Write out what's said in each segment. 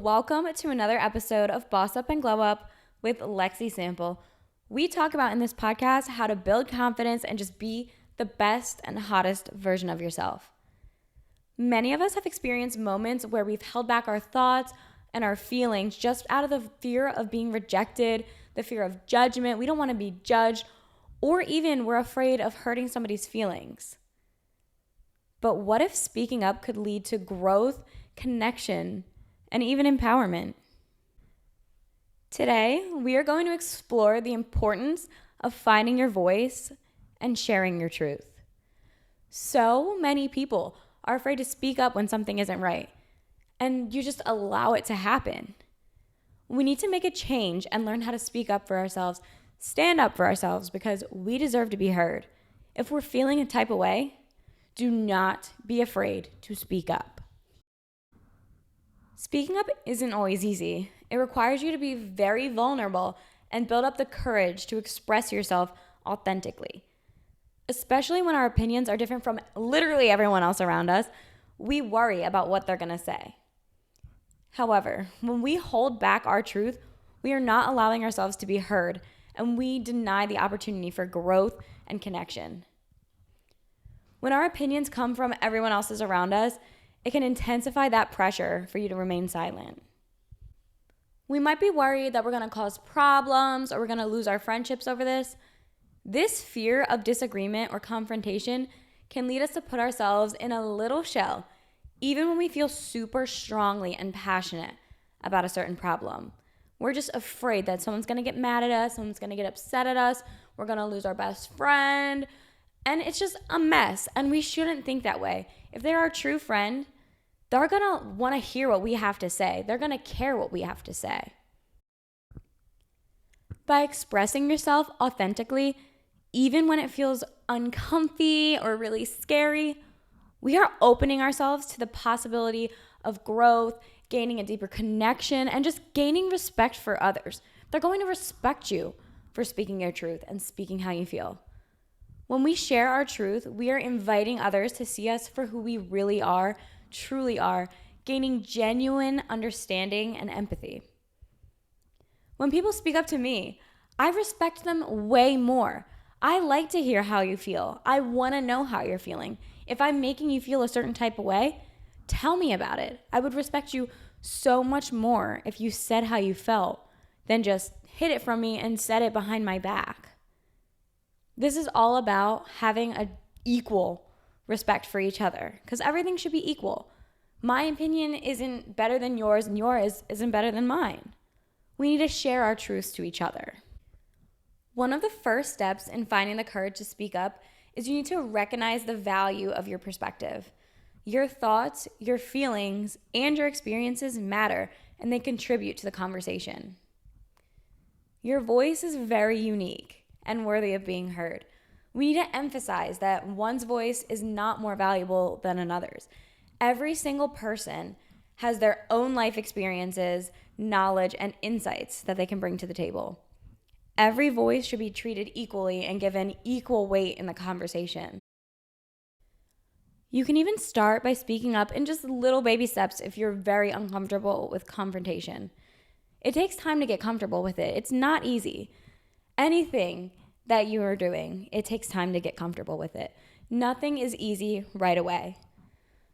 welcome to another episode of Boss Up and Glow Up with Lexi Sample. We talk about in this podcast how to build confidence and just be the best and hottest version of yourself. Many of us have experienced moments where we've held back our thoughts and our feelings just out of the fear of being rejected, the fear of judgment. We don't want to be judged, or even we're afraid of hurting somebody's feelings. But what if speaking up could lead to growth, connection, and even empowerment? Today, we are going to explore the importance of finding your voice and sharing your truth. So many people are afraid to speak up when something isn't right, and you just allow it to happen. We need to make a change and learn how to speak up for ourselves, stand up for ourselves, because we deserve to be heard. If we're feeling a type of way, do not be afraid to speak up. Speaking up isn't always easy. It requires you to be very vulnerable and build up the courage to express yourself authentically. Especially when our opinions are different from literally everyone else around us, we worry about what they're going to say. However, when we hold back our truth, we are not allowing ourselves to be heard, and we deny the opportunity for growth and connection. When our opinions come from everyone else's around us, it can intensify that pressure for you to remain silent. We might be worried that we're going to cause problems or we're going to lose our friendships over this. This fear of disagreement or confrontation can lead us to put ourselves in a little shell, even when we feel super strongly and passionate about a certain problem. We're just afraid that someone's going to get mad at us, someone's going to get upset at us, we're going to lose our best friend, and it's just a mess, and we shouldn't think that way. If they're our true friend, they're going to want to hear what we have to say. They're going to care what we have to say. By expressing yourself authentically, even when it feels uncomfy or really scary, we are opening ourselves to the possibility of growth, gaining a deeper connection, and just gaining respect for others. They're going to respect you for speaking your truth and speaking how you feel. When we share our truth, we are inviting others to see us for who we really are, truly are, gaining genuine understanding and empathy. When people speak up to me, I respect them way more. I like to hear how you feel. I want to know how you're feeling. If I'm making you feel a certain type of way, tell me about it. I would respect you so much more if you said how you felt than just hid it from me and said it behind my back. This is all about having an equal respect for each other, because everything should be equal. My opinion isn't better than yours, and yours isn't better than mine. We need to share our truths to each other. One of the first steps in finding the courage to speak up is you need to recognize the value of your perspective. Your thoughts, your feelings, and your experiences matter, and they contribute to the conversation. Your voice is very unique and worthy of being heard. We need to emphasize that one's voice is not more valuable than another's. Every single person has their own life experiences, knowledge, and insights that they can bring to the table. Every voice should be treated equally and given equal weight in the conversation. You can even start by speaking up in just little baby steps if you're very uncomfortable with confrontation. It takes time to get comfortable with it. It's not easy. Anything that you are doing, it takes time to get comfortable with it. Nothing is easy right away.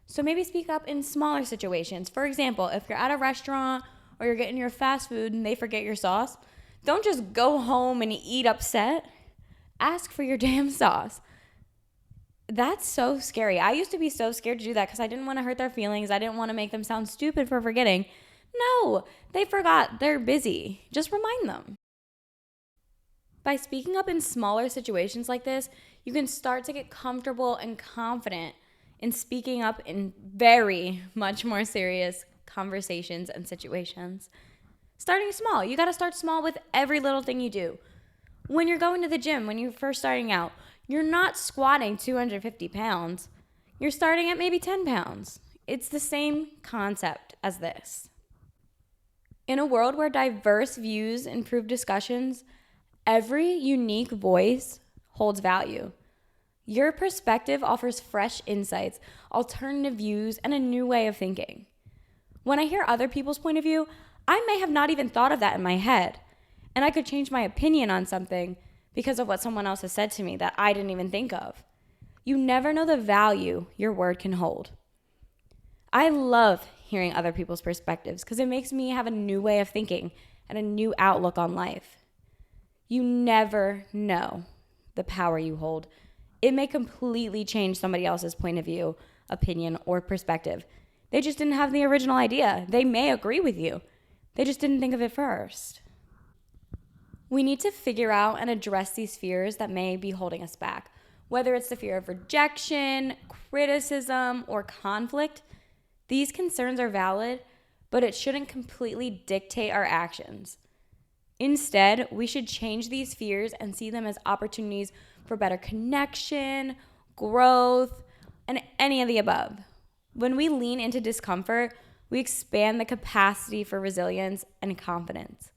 So maybe speak up in smaller situations. For example, if you're at a restaurant or you're getting your fast food and they forget your sauce, don't just go home and eat upset. Ask for your damn sauce. That's so scary. I used to be so scared to do that because I didn't want to hurt their feelings. I didn't want to make them sound stupid for forgetting. No, they forgot. They're busy. Just remind them. By speaking up in smaller situations like this, you can start to get comfortable and confident in speaking up in very much more serious conversations and situations. Starting small. You got to start small with every little thing you do. When you're going to the gym, when you're first starting out, you're not squatting 250 pounds. You're starting at maybe 10 pounds. It's the same concept as this. In a world where diverse views improve discussions, every unique voice holds value. Your perspective offers fresh insights, alternative views, and a new way of thinking. When I hear other people's point of view, I may have not even thought of that in my head. And I could change my opinion on something because of what someone else has said to me that I didn't even think of. You never know the value your word can hold. I love hearing other people's perspectives because it makes me have a new way of thinking and a new outlook on life. You never know the power you hold. It may completely change somebody else's point of view, opinion, or perspective. They just didn't have the original idea. They may agree with you. They just didn't think of it first. We need to figure out and address these fears that may be holding us back. Whether it's the fear of rejection, criticism, or conflict, these concerns are valid, but it shouldn't completely dictate our actions. Instead, we should change these fears and see them as opportunities for better connection, growth, and any of the above. When we lean into discomfort, we expand the capacity for resilience and confidence.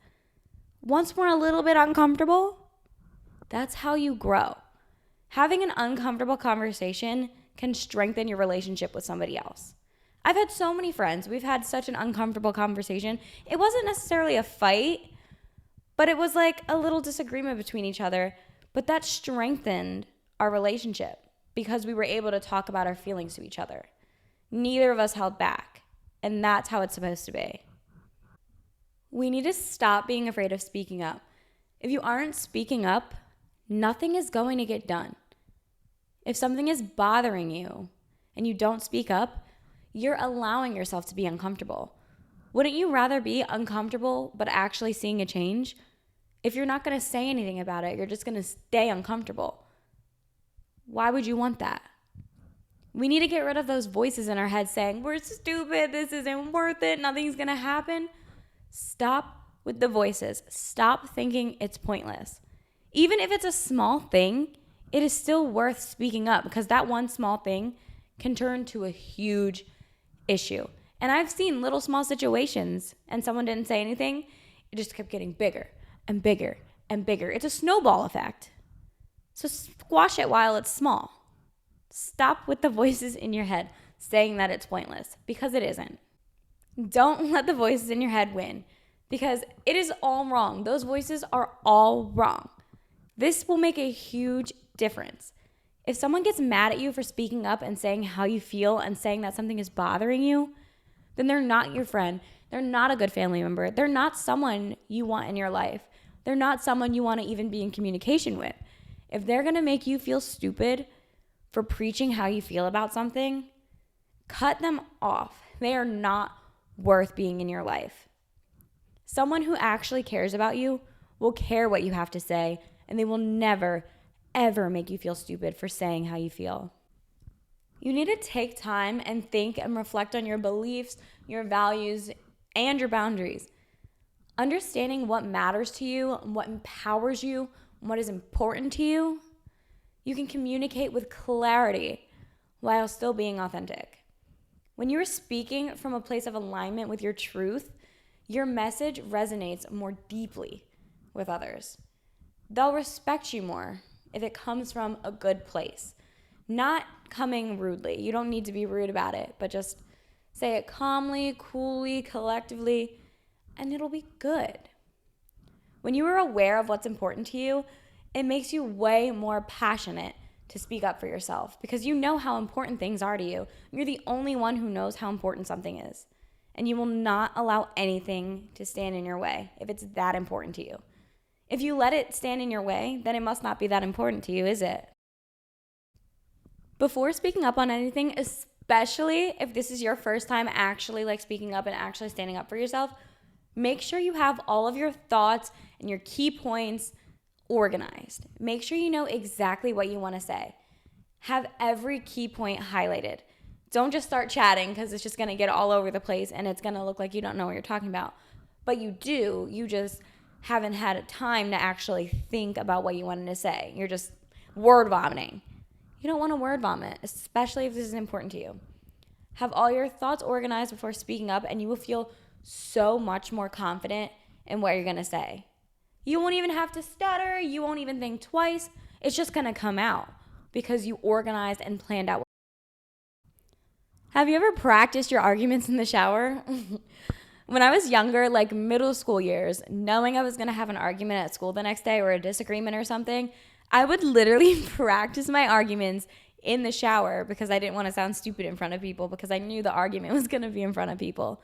Once we're a little bit uncomfortable, that's how you grow. Having an uncomfortable conversation can strengthen your relationship with somebody else. I've had so many friends, we've had such an uncomfortable conversation. It wasn't necessarily a fight, but it was like a little disagreement between each other, but that strengthened our relationship because we were able to talk about our feelings to each other. Neither of us held back, and that's how it's supposed to be. We need to stop being afraid of speaking up. If you aren't speaking up, nothing is going to get done. If something is bothering you and you don't speak up, you're allowing yourself to be uncomfortable. Wouldn't you rather be uncomfortable but actually seeing a change? If you're not going to say anything about it, you're just going to stay uncomfortable. Why would you want that? We need to get rid of those voices in our head saying, we're stupid, this isn't worth it, nothing's going to happen. Stop with the voices. Stop thinking it's pointless. Even if it's a small thing, it is still worth speaking up because that one small thing can turn to a huge issue. And I've seen little small situations and someone didn't say anything. It just kept getting bigger and bigger and bigger. It's a snowball effect. So squash it while it's small. Stop with the voices in your head saying that it's pointless because it isn't. Don't let the voices in your head win because it is all wrong. Those voices are all wrong. This will make a huge difference. If someone gets mad at you for speaking up and saying how you feel and saying that something is bothering you, then they're not your friend. They're not a good family member. They're not someone you want in your life. They're not someone you want to even be in communication with. If they're going to make you feel stupid for preaching how you feel about something, cut them off. They are not worth being in your life. Someone who actually cares about you will care what you have to say, and they will never, ever make you feel stupid for saying how you feel. You need to take time and think and reflect on your beliefs, your values, and your boundaries. Understanding what matters to you, what empowers you, what is important to you, you can communicate with clarity while still being authentic. When you're speaking from a place of alignment with your truth, your message resonates more deeply with others. They'll respect you more if it comes from a good place, not coming rudely. You don't need to be rude about it, but just say it calmly, coolly, collectively, and it'll be good. When you are aware of what's important to you, it makes you way more passionate to speak up for yourself because you know how important things are to you. You're the only one who knows how important something is. And you will not allow anything to stand in your way if it's that important to you. If you let it stand in your way, then it must not be that important to you, is it? Before speaking up on anything, especially if this is your first time actually speaking up and actually standing up for yourself, make sure you have all of your thoughts and your key points organized. Make sure you know exactly what you want to say. Have every key point highlighted. Don't just start chatting because it's just going to get all over the place and it's going to look like you don't know what you're talking about. But you do. You just haven't had time to actually think about what you wanted to say. You're just word vomiting. You don't want to word vomit, especially if this is important to you. Have all your thoughts organized before speaking up and you will feel so much more confident in what you're going to say. You won't even have to stutter. You won't even think twice. It's just going to come out because you organized and planned out. Have you ever practiced your arguments in the shower? When I was younger, like middle school years, knowing I was going to have an argument at school the next day or a disagreement or something, I would literally practice my arguments in the shower because I didn't want to sound stupid in front of people because I knew the argument was going to be in front of people.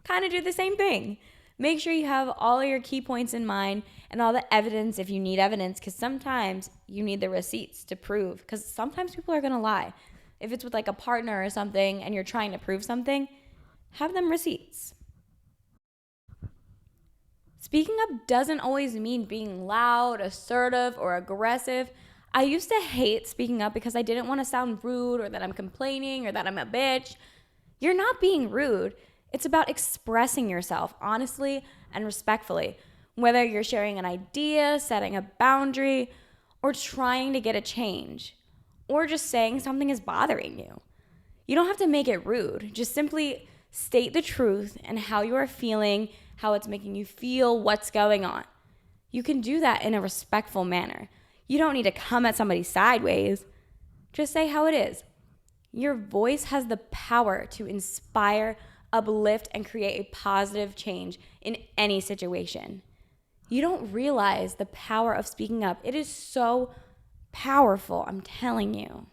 Kind of do the same thing. Make sure you have all of your key points in mind and all the evidence if you need evidence, because sometimes you need the receipts to prove, because sometimes people are going to lie. If it's with like a partner or something and you're trying to prove something, have them receipts. Speaking up doesn't always mean being loud, assertive, or aggressive. I used to hate speaking up because I didn't want to sound rude or that I'm complaining or that I'm a bitch. You're not being rude. It's about expressing yourself honestly and respectfully, whether you're sharing an idea, setting a boundary, or trying to get a change, or just saying something is bothering you. You don't have to make it rude. Just simply state the truth and how you are feeling, how it's making you feel, what's going on. You can do that in a respectful manner. You don't need to come at somebody sideways. Just say how it is. Your voice has the power to inspire, uplift, and create a positive change in any situation. You don't realize the power of speaking up. It is so powerful, I'm telling you.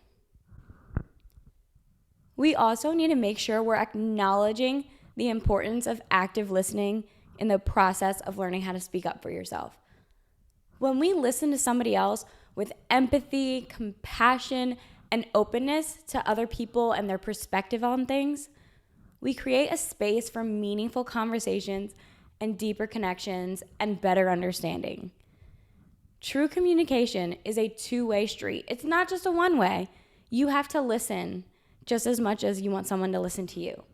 We also need to make sure we're acknowledging the importance of active listening in the process of learning how to speak up for yourself. When we listen to somebody else with empathy, compassion, and openness to other people and their perspective on things, we create a space for meaningful conversations and deeper connections and better understanding. True communication is a two-way street. It's not just a one-way. You have to listen just as much as you want someone to listen to you.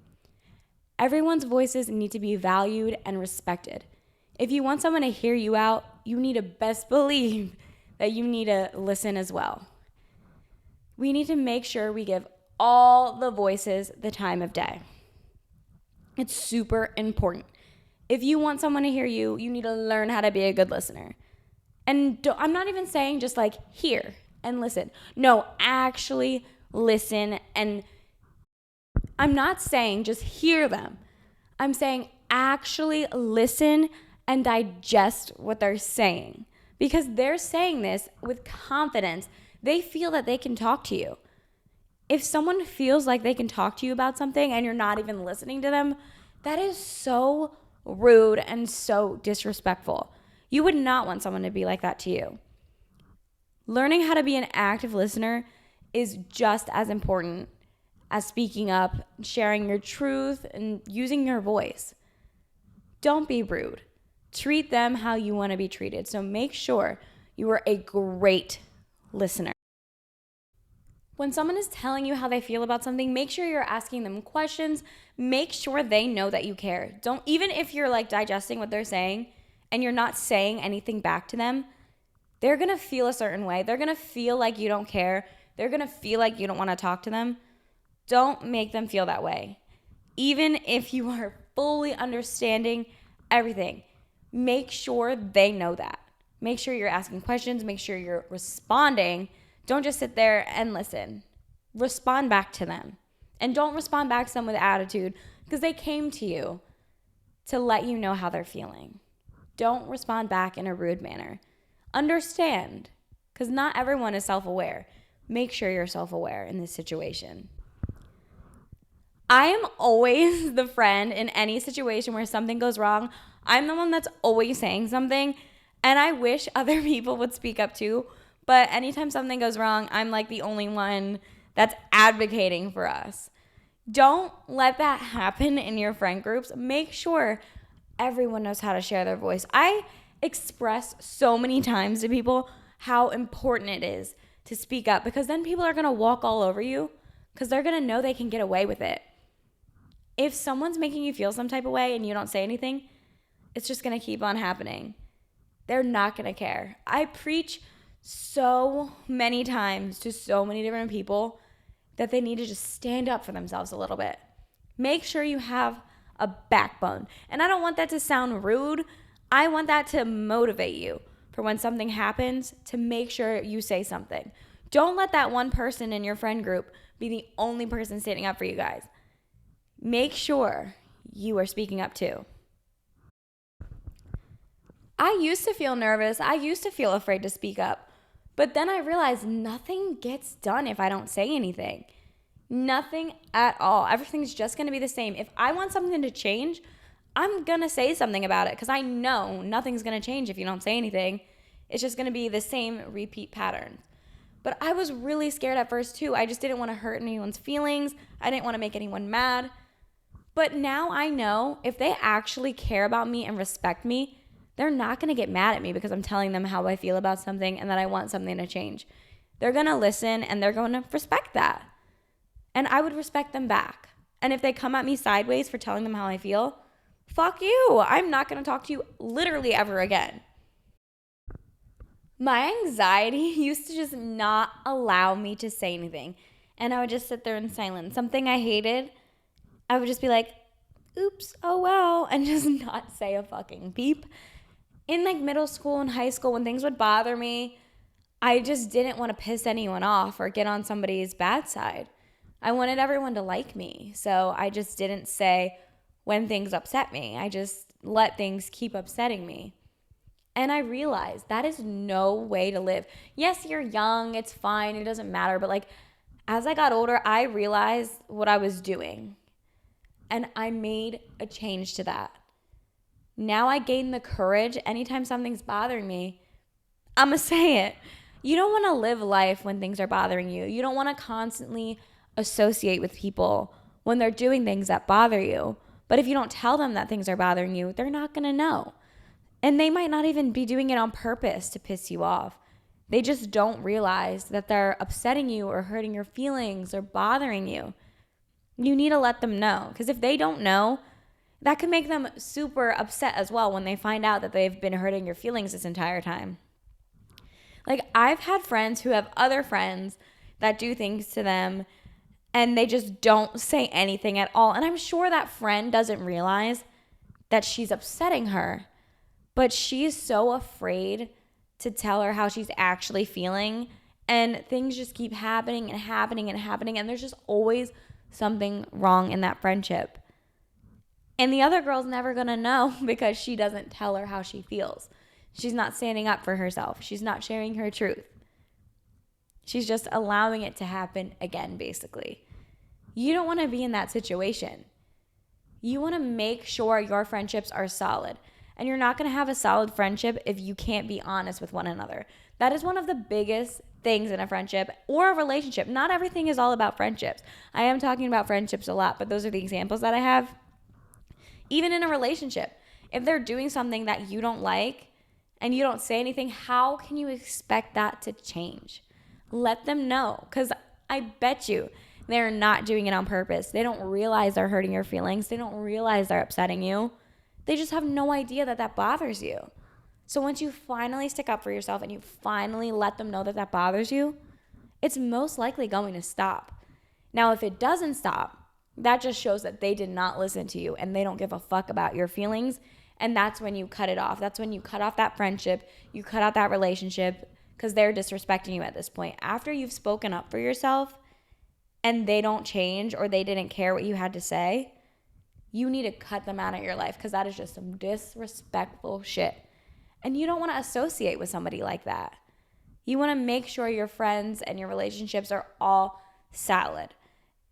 Everyone's voices need to be valued and respected. If you want someone to hear you out, you need to best believe that you need to listen as well. We need to make sure we give all the voices the time of day. It's super important. If you want someone to hear you, you need to learn how to be a good listener. And I'm not even saying just like hear and listen. No, actually listen. And I'm not saying just hear them. I'm saying actually listen and digest what they're saying, because they're saying this with confidence. They feel that they can talk to you. If someone feels like they can talk to you about something and you're not even listening to them, that is so rude and so disrespectful. You would not want someone to be like that to you. Learning how to be an active listener is just as important as speaking up, sharing your truth, and using your voice. Don't be rude. Treat them how you want to be treated. So make sure you are a great listener. When someone is telling you how they feel about something, make sure you're asking them questions. Make sure they know that you care. Don't, even if you're like digesting what they're saying and you're not saying anything back to them, they're going to feel a certain way. They're going to feel like you don't care. They're going to feel like you don't want to talk to them. Don't make them feel that way. Even if you are fully understanding everything, make sure they know that. Make sure you're asking questions. Make sure you're responding. Don't just sit there and listen. Respond back to them. And don't respond back to them with attitude, because they came to you to let you know how they're feeling. Don't respond back in a rude manner. Understand, because not everyone is self-aware. Make sure you're self-aware in this situation. I am always the friend in any situation where something goes wrong. I'm the one that's always saying something, and I wish other people would speak up too. But anytime something goes wrong, I'm like the only one that's advocating for us. Don't let that happen in your friend groups. Make sure everyone knows how to share their voice. I express so many times to people how important it is to speak up, because then people are going to walk all over you because they're going to know they can get away with it. If someone's making you feel some type of way and you don't say anything, it's just going to keep on happening. They're not going to care. I preach so many times to so many different people that they need to just stand up for themselves a little bit. Make sure you have a backbone. And I don't want that to sound rude. I want that to motivate you for when something happens, to make sure you say something. Don't let that one person in your friend group be the only person standing up for you guys. make sure you are speaking up too. I used to feel nervous. I used to feel afraid to speak up. But then I realized nothing gets done if I don't say anything. Nothing at all. Everything's just going to be the same. If I want something to change, I'm going to say something about it because I know nothing's going to change if you don't say anything. It's just going to be the same repeat pattern. But I was really scared at first too. I just didn't want to hurt anyone's feelings. I didn't want to make anyone mad. But now I know if they actually care about me and respect me, they're not going to get mad at me because I'm telling them how I feel about something and that I want something to change. They're going to listen and they're going to respect that. And I would respect them back. And if they come at me sideways for telling them how I feel, fuck you. I'm not going to talk to you literally ever again. My anxiety used to just not allow me to say anything. And I would just sit there in silence. Something I hated, I would just be like, oops, oh well, and just not say a fucking peep. In like middle school and high school, when things would bother me, I just didn't want to piss anyone off or get on somebody's bad side. I wanted everyone to like me. So I just didn't say when things upset me. I just let things keep upsetting me. And I realized that is no way to live. Yes, you're young. It's fine. It doesn't matter. But like as I got older, I realized what I was doing. And I made a change to that. Now I gain the courage. Anytime something's bothering me, I'm going to say it. You don't want to live life when things are bothering you. You don't want to constantly associate with people when they're doing things that bother you. But if you don't tell them that things are bothering you, they're not going to know. And they might not even be doing it on purpose to piss you off. They just don't realize that they're upsetting you or hurting your feelings or bothering you. You need to let them know. Because if they don't know, that could make them super upset as well when they find out that they've been hurting your feelings this entire time. Like I've had friends who have other friends that do things to them and they just don't say anything at all. And I'm sure that friend doesn't realize that she's upsetting her, but she's so afraid to tell her how she's actually feeling. And things just keep happening and happening and happening. And there's just always something wrong in that friendship. And the other girl's never going to know because she doesn't tell her how she feels. She's not standing up for herself. She's not sharing her truth. She's just allowing it to happen again, basically. You don't want to be in that situation. You want to make sure your friendships are solid. And you're not going to have a solid friendship if you can't be honest with one another. That is one of the biggest things in a friendship or a relationship. Not everything is all about friendships. I am talking about friendships a lot, but those are the examples that I have. Even in a relationship, if they're doing something that you don't like and you don't say anything, how can you expect that to change? Let them know, because I bet you they're not doing it on purpose. They don't realize they're hurting your feelings. They don't realize they're upsetting you. They just have no idea that that bothers you. So once you finally stick up for yourself and you finally let them know that that bothers you, it's most likely going to stop. Now, if it doesn't stop, that just shows that they did not listen to you and they don't give a fuck about your feelings. And that's when you cut it off. That's when you cut off that friendship. You cut out that relationship because they're disrespecting you at this point. After you've spoken up for yourself and they don't change or they didn't care what you had to say, you need to cut them out of your life because that is just some disrespectful shit. And you don't want to associate with somebody like that. You want to make sure your friends and your relationships are all solid.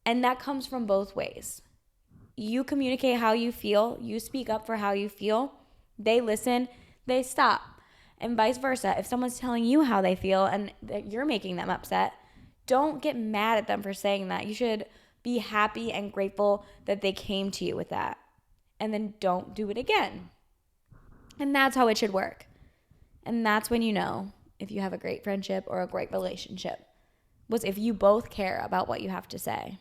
And that comes from both ways. You communicate how you feel. You speak up for how you feel. They listen. They stop. And vice versa. If someone's telling you how they feel and that you're making them upset, don't get mad at them for saying that. You should be happy and grateful that they came to you with that. And then don't do it again. And that's how it should work. And that's when you know if you have a great friendship or a great relationship, was if you both care about what you have to say.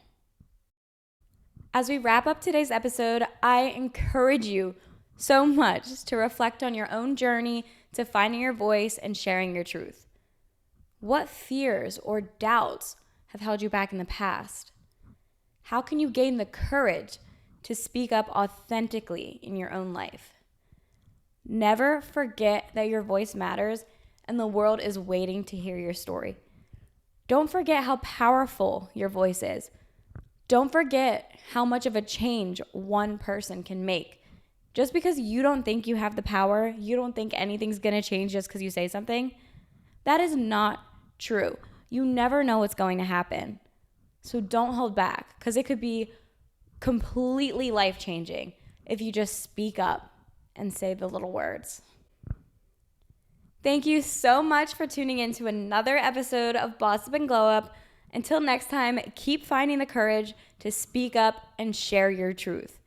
As we wrap up today's episode, I encourage you so much to reflect on your own journey to finding your voice and sharing your truth. What fears or doubts have held you back in the past? How can you gain the courage to speak up authentically in your own life? Never forget that your voice matters and the world is waiting to hear your story. Don't forget how powerful your voice is. Don't forget how much of a change one person can make. Just because you don't think you have the power, you don't think anything's going to change just because you say something, that is not true. You never know what's going to happen. So don't hold back, because it could be completely life-changing if you just speak up and say the little words. Thank you so much for tuning in to another episode of Boss Up and Glow Up. Until next time, keep finding the courage to speak up and share your truth.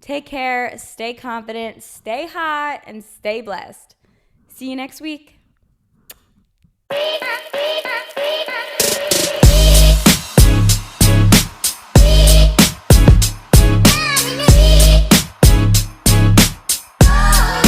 Take care, stay confident, stay hot, and stay blessed. See you next week.